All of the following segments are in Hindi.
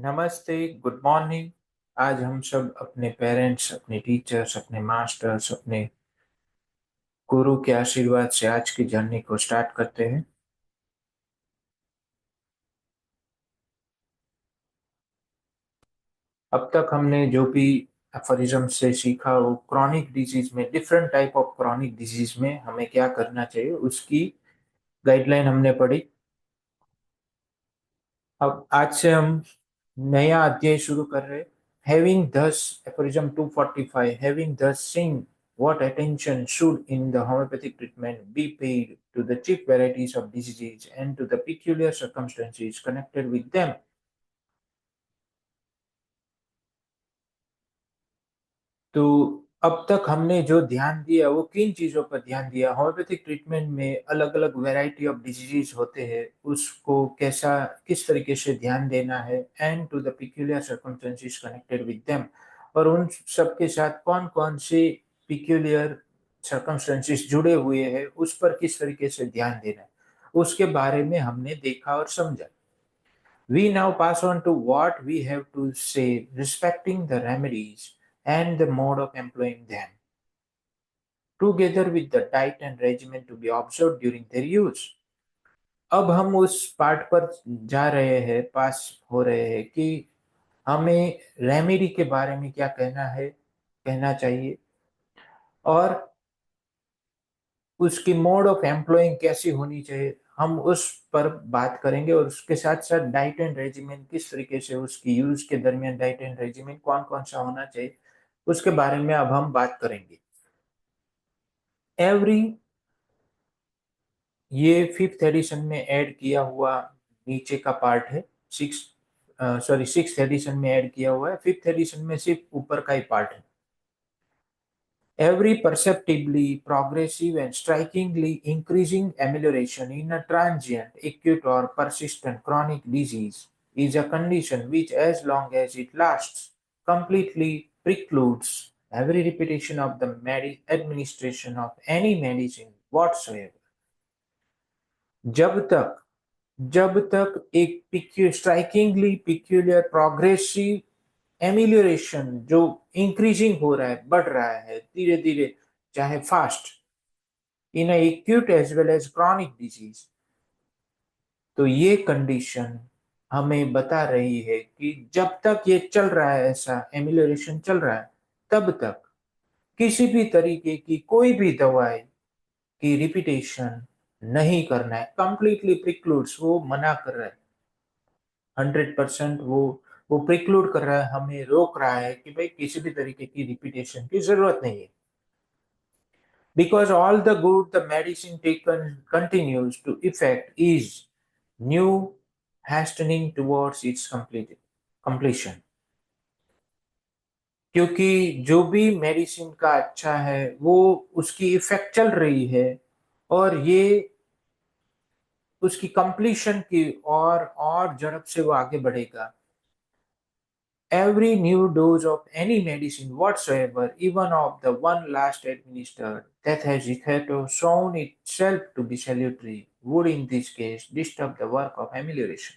नमस्ते, गुड मॉर्निंग। आज हम सब अपने पेरेंट्स, अपने टीचर्स, अपने मास्टर्स, अपने गुरु के आशीर्वाद से आज की जर्नी को स्टार्ट करते हैं। अब तक हमने जो भी एफोरिज्म से सीखा वो क्रॉनिक डिजीज में, different type of chronic disease में हमें क्या करना चाहिए उसकी गाइडलाइन हमने पढ़ी। अब आज से हम नया अध्याय शुरू कर रहे हैं। Having thus aphorism 245, having thus seen what attention should in the homeopathic treatment be paid to the chief varieties of diseases and to the peculiar circumstances connected with them। तो अब तक हमने जो ध्यान दिया वो किन चीजों पर ध्यान दिया? होम्योपैथिक ट्रीटमेंट में अलग अलग वैरायटी ऑफ डिजीजेस होते हैं, उसको कैसा, किस तरीके से ध्यान देना है, and to the peculiar circumstances connected with them, और उन सब के साथ कौन कौन से पिक्यूलियर सर्कमस्टेंसेस जुड़े हुए हैं उस पर किस तरीके से ध्यान देना है, उसके बारे में हमने देखा और समझा। We now pass on to what we have to say respecting the remedies and the mode of employing them, together with the diet and regimen to be observed during their use। अब हम उस पार्ट पर जा रहे हैं, पास हो रहे हैं कि हमें रेमेडी के बारे में क्या कहना है, कहना चाहिए, और उसकी मोड ऑफ एम्प्लॉइंग कैसी होनी चाहिए, हम उस पर बात करेंगे। और उसके साथ साथ डाइट एंड रेजिमेंट, किस तरीके से उसकी यूज के दरमियान डाइट एंड रेजिमेंट कौन कौन सा होना चाहिए, उसके बारे में अब हम बात करेंगे। एवरी, ये फिफ्थ एडिशन में ऐड किया हुआ नीचे का पार्ट है। सिक्स सॉरी सिक्स एडिशन में ऐड किया हुआ है, फिफ्थ एडिशन में सिर्फ ऊपर का ही पार्ट है। Every perceptibly progressive and strikingly increasing amelioration in a transient, acute, or persistent chronic disease is a condition which, as long as it lasts, completely precludes every repetition of the administration of any medicine whatsoever। जब तक जब तक एक स्ट्राइकिंगली पिक्यूलियर प्रोग्रेसिव एमिलियोरेशन जो इंक्रीजिंग हो रहा है, बढ़ रहा है धीरे धीरे, चाहे fast, in acute as well as chronic disease, तो ये कंडीशन हमें बता रही है कि जब तक ये चल रहा है, ऐसा एमिलियोरेशन चल रहा है, तब तक किसी भी तरीके की कोई भी दवाई की रिपीटेशन नहीं करना है। कंप्लीटली प्रिक्लूड्स, वो मना कर रहा है, 100% वो प्रिक्लूड कर रहा है, हमें रोक रहा है कि भाई किसी भी तरीके की रिपीटेशन की जरूरत नहीं है। Because all the good the medicine taken continues to effect is new hastening towards its completion। क्योंकि जो भी मेडिसिन का अच्छा है वो उसकी इफेक्ट चल रही है, और ये उसकी कंप्लीशन की और झड़प से वो आगे बढ़ेगा। Every new dose of any medicine whatsoever, even of the one last administered, that has hitherto shown itself to be salutary, would in this case disturb the work of amelioration।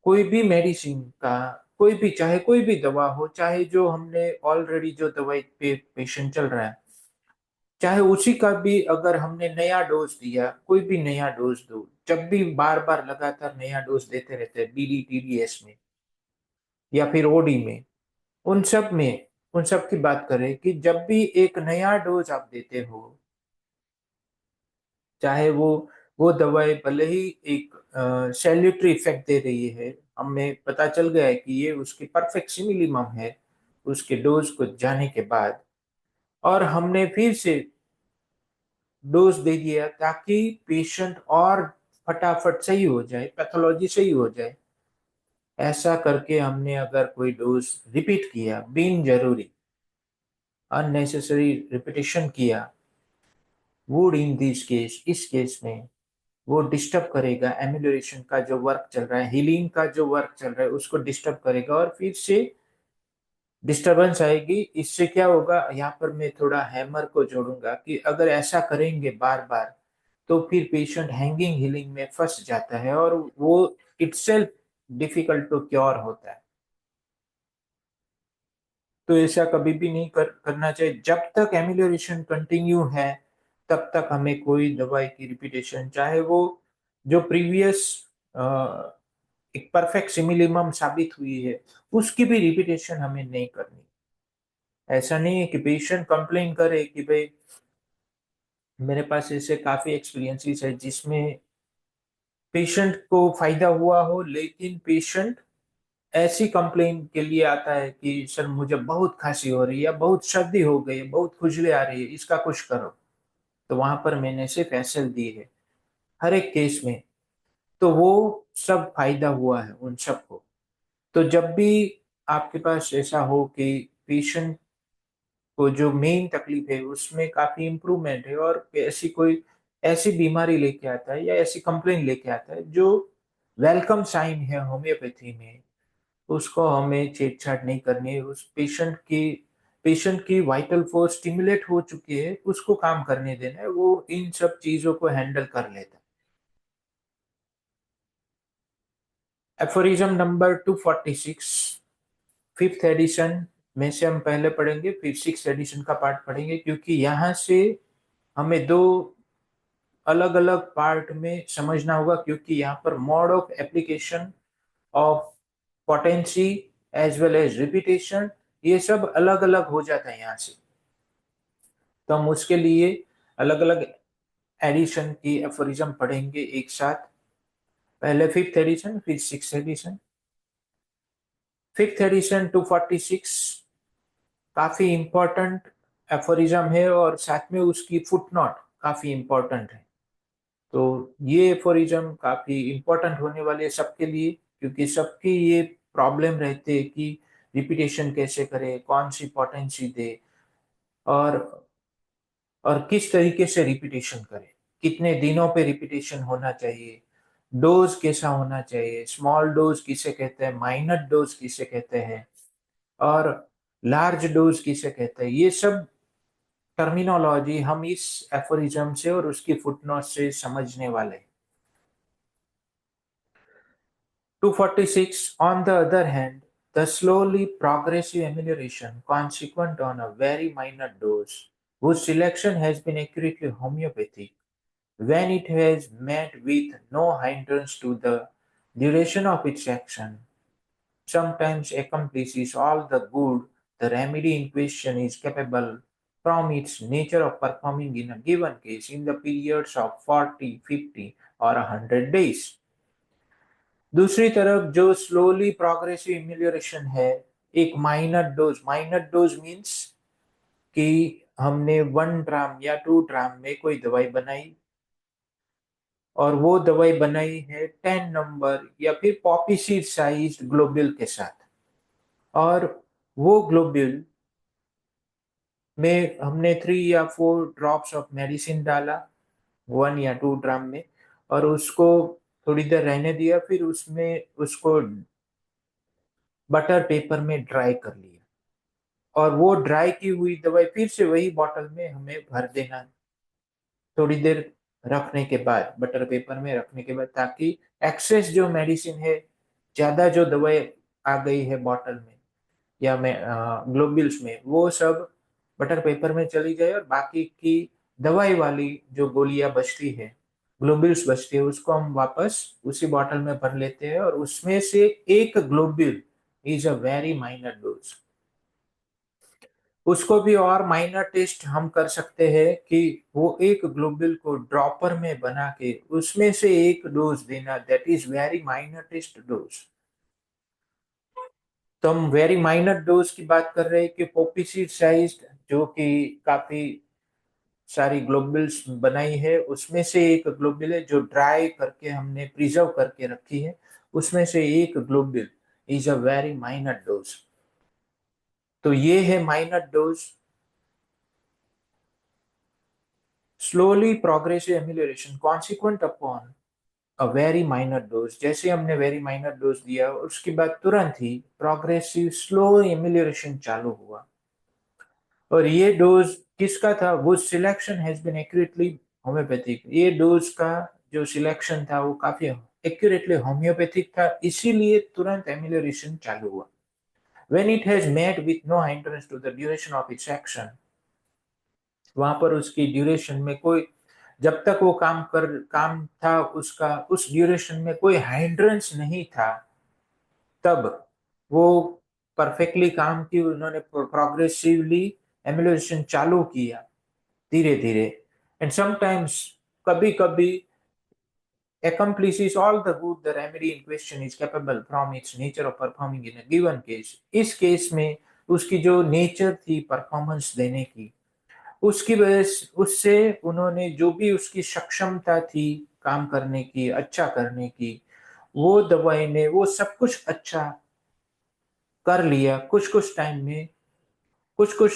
कोई भी मेडिसिन का, कोई भी, चाहे कोई भी दवा हो, चाहे जो हमने ऑलरेडी जो दवाई पे पेशेंट चल रहा है, चाहे उसी का भी अगर हमने नया डोज दिया, कोई भी नया डोज दो, जब भी बार बार लगातार नया डोज देते रहते हैं बीडी टीडीएस में या फिर ओडी में, उन सब में, उन सब की बात करें कि जब भी एक नया डोज आप देते हो, चाहे वो दवाई भले ही एक सैल्यूटरी इफेक्ट दे रही है, हमें पता चल गया है कि ये उसकी परफेक्ट सिमिलिमम है उसके डोज को जाने के बाद, और हमने फिर से डोज दे दिया ताकि पेशेंट और फटाफट सही हो जाए, पैथोलॉजी सही हो जाए, ऐसा करके हमने अगर कोई डोज रिपीट किया, बिन जरूरी अननेसेसरी रिपीटेशन किया, वुड इन दिस केस, इस केस में वो डिस्टर्ब करेगा एमिलोरेशन का जो वर्क चल रहा है, हीलिंग का जो वर्क चल रहा है, उसको डिस्टर्ब करेगा और फिर से डिस्टरबेंस आएगी। इससे क्या होगा, यहाँ पर मैं थोड़ा हैमर को जोड़ूंगा कि अगर ऐसा करेंगे बार बार तो फिर पेशेंट हैंगिंग हीलिंग में फंस जाता है, और वो इटसेल्फ डिफिकल्ट टू क्योर होता है। तो ऐसा कभी भी नहीं करना चाहिए। जब तक एमिलियोरेशन कंटिन्यू है तब तक हमें कोई दवाई की रिपीटेशन, चाहे वो जो प्रीवियस एक परफेक्ट सिमिलिमम साबित हुई है, उसकी भी रिपीटेशन हमें नहीं करनी। ऐसा नहीं है कि पेशेंट कंप्लेन करे कि भाई, मेरे पास ऐसे काफी एक्सपीरियंसेस है जिसमें पेशेंट को फायदा हुआ हो, लेकिन पेशेंट ऐसी कंप्लेन के लिए आता है कि सर मुझे बहुत खांसी हो रही है, बहुत सर्दी हो गई है, बहुत खुजली आ रही है, इसका कुछ करो। तो वहां पर मैंने सिर्फ एसएल दी है हर एक केस में। तो वो सब फायदा हुआ है उन सबको। तो जब भी आपके पास ऐसा हो कि पेशेंट को जो मेन तकलीफ है उसमें काफी इम्प्रूवमेंट है, और ऐसी बीमारी लेके आता है या ऐसी कंप्लेन लेके आता है जो वेलकम साइन है होम्योपैथी में, उसको हमें छेड़छाड़ नहीं करनी है। उस पेशेंट की वाइटल फोर्स स्टिमुलेट हो चुकी है, उसको काम करने देना है, वो इन सब चीजों को हैंडल कर लेता है। एफोरिज्म नंबर 246, फिफ्थ एडिशन में से हम पहले पढ़ेंगे, फिर सिक्स एडिशन का पार्ट पढ़ेंगे, क्योंकि यहाँ से हमें दो अलग अलग पार्ट में समझना होगा, क्योंकि यहाँ पर mode of application of potency as well as repetition, ये सब अलग अलग हो जाता है यहाँ से। तो हम उसके लिए अलग अलग एडिशन की एफोरिज्म पढ़ेंगे एक साथ। पहले फिफ्थ एडिशन, फिर सिक्स एडिशन। फिफ्थ एडिशन 246 काफी इंपॉर्टेंट एफोरिज्म है, और साथ में उसकी फुटनोट काफी इंपॉर्टेंट है। तो ये एफोरिज्म काफी इंपॉर्टेंट होने वाले है सबके लिए, क्योंकि सबकी ये प्रॉब्लम रहते हैं कि रिपीटेशन कैसे करें, कौन सी पोटेंसी दे, और और किस तरीके से रिपीटेशन करें, कितने दिनों पे रिपीटेशन होना चाहिए, डोज कैसा होना चाहिए, स्मॉल डोज किसे कहते हैं, माइनर डोज किसे कहते हैं, और लार्ज डोज किसे कहते हैं, ये सब टर्मिनोलॉजी हम इस एफोरिज्म से और उसकी फुटनोट से समझने वाले हैं। 246, on the other hand, the slowly progressive amelioration consequent on a very minor dose, whose selection has been accurately homeopathic, when it has met with no hindrance to the duration of its action, sometimes accomplishes all the good the remedy in question is capable from its nature of performing in a given case in the periods of 40, 50, or 100 days. दूसरी तरफ जो स्लोली प्रोग्रेसिव इम्यूलेशन है, एक माइनर डोज मींस कि हमने 1 ड्राम या 2 ड्राम में कोई दवाई बनाई, और वो दवाई बनाई है 10 नंबर या फिर पॉपी सीड साइज ग्लोब्यूल के साथ, और वो ग्लोब्यूल में हमने 3 या 4 ड्रॉप्स ऑफ मेडिसिन डाला 1 या 2 ड्राम में, और उसको थोड़ी देर रहने दिया, फिर उसमें उसको बटर पेपर में ड्राई कर लिया, और वो ड्राई की हुई दवाई फिर से वही बॉटल में हमें भर देना थोड़ी देर रखने के बाद, बटर पेपर में रखने के बाद, ताकि एक्सेस जो मेडिसिन है, ज्यादा जो दवाई आ गई है बॉटल में या में ग्लोब्यूल्स में, वो सब बटर पेपर में चली जाए, और बाकी की दवाई वाली जो गोलियां बचती है, ग्लोब्यूल्स बचती है, उसको हम वापस उसी बॉटल में भर लेते हैं, और उसमें से एक globule is a very minor dose. उसको भी और माइनर टेस्ट हम कर सकते हैं कि वो एक ग्लोबुल को ड्रॉपर में बना के उसमें से एक डोज देना, that is very minor test dose. तो हम वेरी माइनर डोज की बात कर रहे हैं कि पोपिसिड साइज जो कि काफी सारी ग्लोबुल्स बनाई है, उसमें से एक ग्लोबुल है जो ड्राई करके हमने प्रिजर्व करके रखी है, उसमें से एक globule is a very minor dose. तो ये है minor dose. Slowly progressive amelioration consequent upon a very minor dose, जैसे हमने वेरी माइनर डोज दिया उसके बाद तुरंत ही प्रोग्रेसिव स्लो एमिलियोरेशन चालू हुआ। और ये डोज किसका था, वो selection has been accurately homoeopathic, ये डोज का जो सिलेक्शन था वो काफी एक्यूरेटली होम्योपैथिक था, इसीलिए तुरंत एमेलियोरेशन चालू हुआ। When it has met with no hindrance to the duration of its action, वहां पर उसकी ड्यूरेशन में कोई, जब तक वो काम था उसका, उस ड्यूरेशन में कोई हाइंड्रेंस नहीं था, तब वो परफेक्टली काम की, उन्होंने प्रोग्रेसिवली एमुलेशन चालू किया धीरे धीरे। एंड समटाइम्स, कभी कभी, accomplishes all the good the remedy in question is capable from its nature of performing in a given case। इस केस में उसकी जो नेचर थी परफॉर्मेंस देने की, उसकी वजह से, उससे उन्होंने जो भी उसकी सक्षमता थी काम करने की, अच्छा करने की, वो दवाई ने वो सब कुछ अच्छा कर लिया कुछ कुछ टाइम में। कुछ कुछ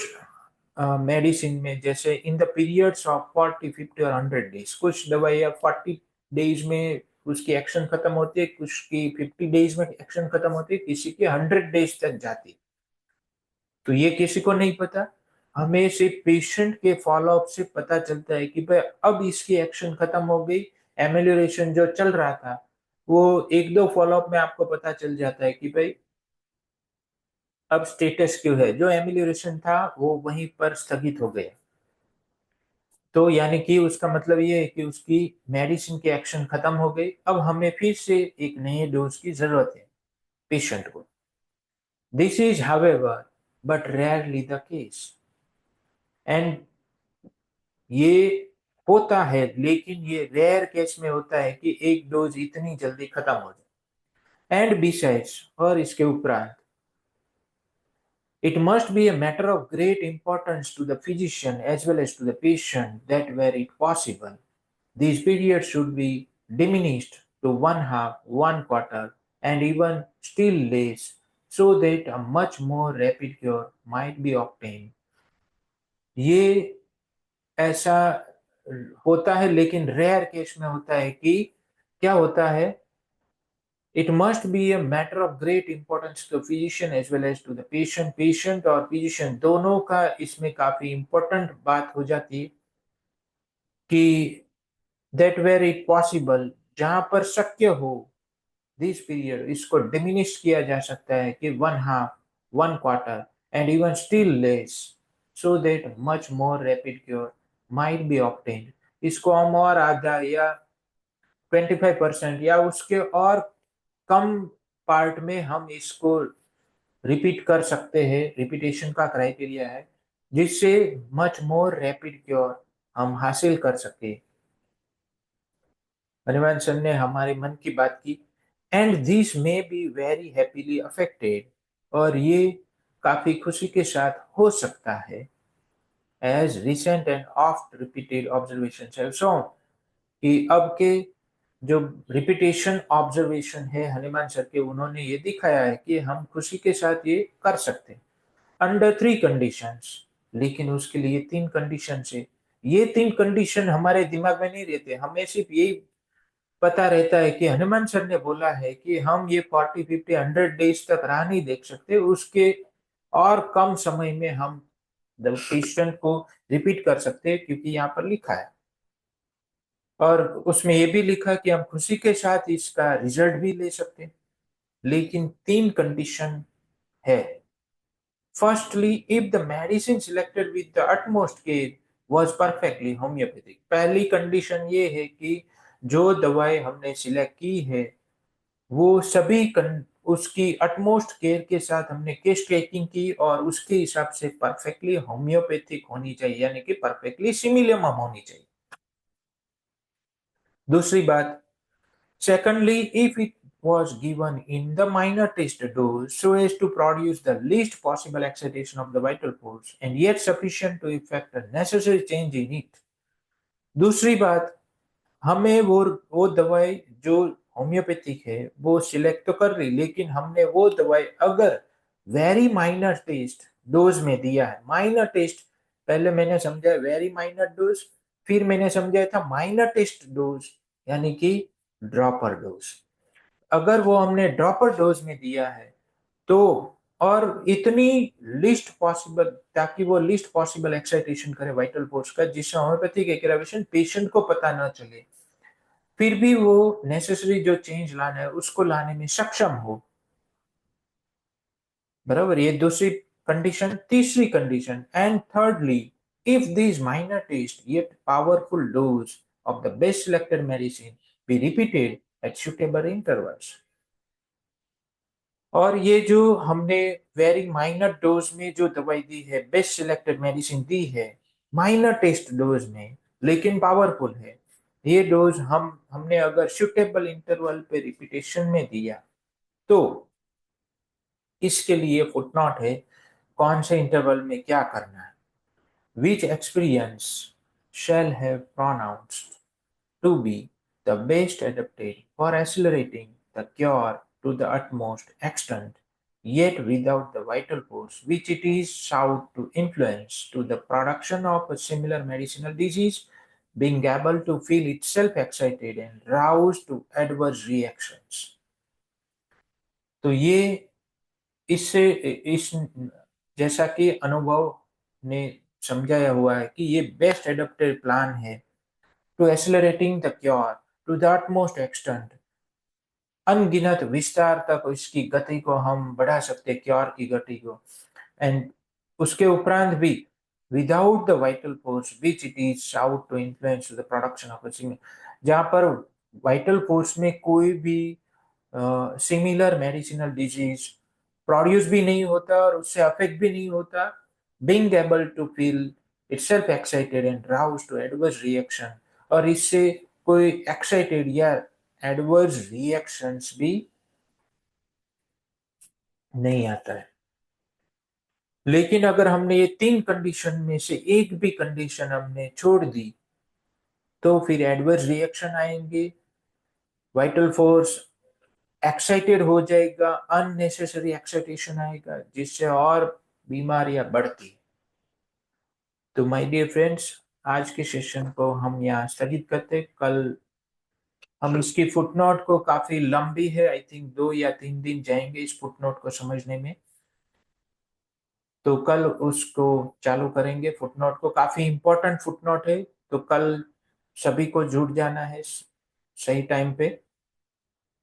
मेडिसिन में, जैसे इन द पीरियड्स ऑफ 40, 50 और 100 डेज, कुछ दवाइयाँ 40 डेज में उसकी एक्शन खत्म होती है, कुछ की 50 डेज में एक्शन खत्म होती है, किसी की 100 डेज तक जाती। तो ये किसी को नहीं पता, हमें सिर्फ पेशेंट के फॉलोअप से पता चलता है कि भाई अब इसकी एक्शन खत्म हो गई। एमेलियोरेशन जो चल रहा था, वो एक दो फॉलोअप में आपको पता चल जाता है कि भाई अब स्टेटस क्यों है, जो एमेलियोरेशन था वो वहीं पर स्थगित हो गया। तो यानी कि उसका मतलब ये है कि उसकी मेडिसिन की एक्शन खत्म हो गई, अब हमें फिर से एक नए डोज की जरूरत है पेशेंट को। This is however but rarely the case. And ये होता है, लेकिन ये रेयर केस में होता है कि एक डोज इतनी जल्दी खत्म हो जाए। एंड बिसाइड्स, और इसके उपरांत, it must be a matter of great importance to the physician as well as to the patient that were it possible, these periods should be diminished to one half, one quarter, and even still less, so that a much more rapid cure might be obtained। ये ऐसा होता है, लेकिन रेयर केस में होता है कि क्या होता है, it must be a matter of great importance to the physician as well as to the patient। Patient और फिजिशियन दोनों का इसमें काफी इंपॉर्टेंट बात हो जाती है कि that where it possible, जहां पर शक्य हो, दिस पीरियड, इसको डिमिनिश किया जा सकता है कि one half, one quarter, and even still less, so that much more rapid cure might be obtained. इसको हम और आधा या 25% या उसके और कम पार्ट में हम इसको रिपीट कर सकते हैं, रिपीटेशन का क्राइटेरिया है, जिससे मच मोर रैपिड क्योर हम हासिल कर सके। हनुमान सर ने हमारे मन की बात की। And this may be very happily affected, और ये काफी खुशी के साथ हो सकता है, as recent and oft repeated observation have shown, कि अब के जो रिपीटेशन ऑब्जर्वेशन है हनुमान सर के, उन्होंने ये दिखाया है कि हम खुशी के साथ ये कर सकते हैं अंडर 3 कंडीशंस। लेकिन उसके लिए 3 कंडीशन है। ये 3 कंडीशन हमारे दिमाग में नहीं रहते, हमें सिर्फ यही पता रहता है कि हनुमान सर ने बोला है कि हम ये 40, 50, 100 डेज तक राह नहीं देख सकते, उसके और कम समय में हम पेशेंट को रिपीट कर सकते हैं, क्योंकि यहाँ पर लिखा है। और उसमें ये भी लिखा कि हम खुशी के साथ इसका रिजल्ट भी ले सकते हैं, लेकिन 3 कंडीशन है। Firstly, if the medicine selected with the utmost care was perfectly homeopathic। पहली कंडीशन ये है कि जो दवाई हमने सिलेक्ट की है वो सभी उसकी अटमोस्ट केयर के साथ हमने केस टेकिंग की, और उसके हिसाब से परफेक्टली होम्योपैथिक होनी चाहिए, यानी कि परफेक्टली सिमिलियम होनी चाहिए। दूसरी बात, secondly, if it was given in the minor test dose so as to produce the least possible excitation of the vital force and yet sufficient to effect a necessary change in it। दूसरी बात, हमें वो दवाई जो होम्योपैथिक है वो सिलेक्ट तो कर रही, लेकिन हमने वो दवाई अगर वेरी माइनर टेस्ट डोज में दिया है। माइनर टेस्ट, पहले मैंने समझा वेरी माइनर डोज, फिर मैंने समझा था माइनर टेस्ट डोज, यानी कि ड्रॉपर डोज। अगर वो हमने ड्रॉपर डोज में दिया है तो, और इतनी लिस्ट पॉसिबल, ताकि वो लिस्ट पॉसिबल एक्साइटेशन करे वाइटल फोर्स का, जिससे होम्योपैथिक एग्रावेशन पेशेंट को पता ना चले, फिर भी वो नेसेसरी जो चेंज लाना है उसको लाने में सक्षम हो। बराबर, ये दूसरी कंडीशन। तीसरी condition, and thirdly, if these minor taste yet powerful dose of the best selected medicine be repeated at suitable intervals। और ये जो हमने वेरी माइनर डोज में जो दवाई दी है, बेस्ट सिलेक्टेड मेडिसिन दी है माइनर टेस्ट डोज में, लेकिन पावरफुल है, ये डोज हमने अगर सुटेबल इंटरवल पे रिपीटेशन में दिया तो इसके लिए फुटनोट है कौन से इंटरवल में क्या करना है। विच experience shall have pronounced to be the best adapted for accelerating the cure to the utmost extent, yet without the vital force which it is sought to influence to the production of a similar medicinal disease, being able to feel itself excited and roused to adverse reactions। तो ये इससे इस जैसा कि अनुभव ने समझाया हुआ है कि ये बेस्ट एडेप्टेड प्लान है to accelerating the cure to the utmost extent, अनगिनत विस्तार तक इसकी गति को हम बढ़ा सकते, क्योर की गति को। एंड उसके उपरांत भी without the vital force which it is out to influence the production of जहाँ पर वाइटल फोर्स में कोई भी सिमिलर मेडिसिनल डिजीज प्रोड्यूस भी नहीं होता और उससे अफेक्ट भी नहीं होता, being able to feel itself excited and rouse to adverse reaction, और इससे कोई एक्साइटेड या एडवर्स रिएक्शंस भी नहीं आता है। लेकिन अगर हमने ये तीन कंडीशन में से एक भी कंडीशन हमने छोड़ दी तो फिर एडवर्स रिएक्शन आएंगे, वाइटल फोर्स एक्साइटेड हो जाएगा, अननेसेसरी एक्साइटेशन आएगा जिससे और बीमारियां बढ़ती। तो माय डियर फ्रेंड्स, आज के सेशन को हम यहाँ स्थगित करते। कल हम इसकी फुटनोट को, काफी लंबी है, आई थिंक 2 या 3 दिन जाएंगे इस फुटनोट को समझने में, तो कल उसको चालू करेंगे। फुटनोट को, काफी इंपॉर्टेंट फुटनोट है, तो कल सभी को जुट जाना है सही टाइम पे।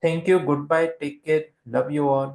Thank you, goodbye, take care, love you all.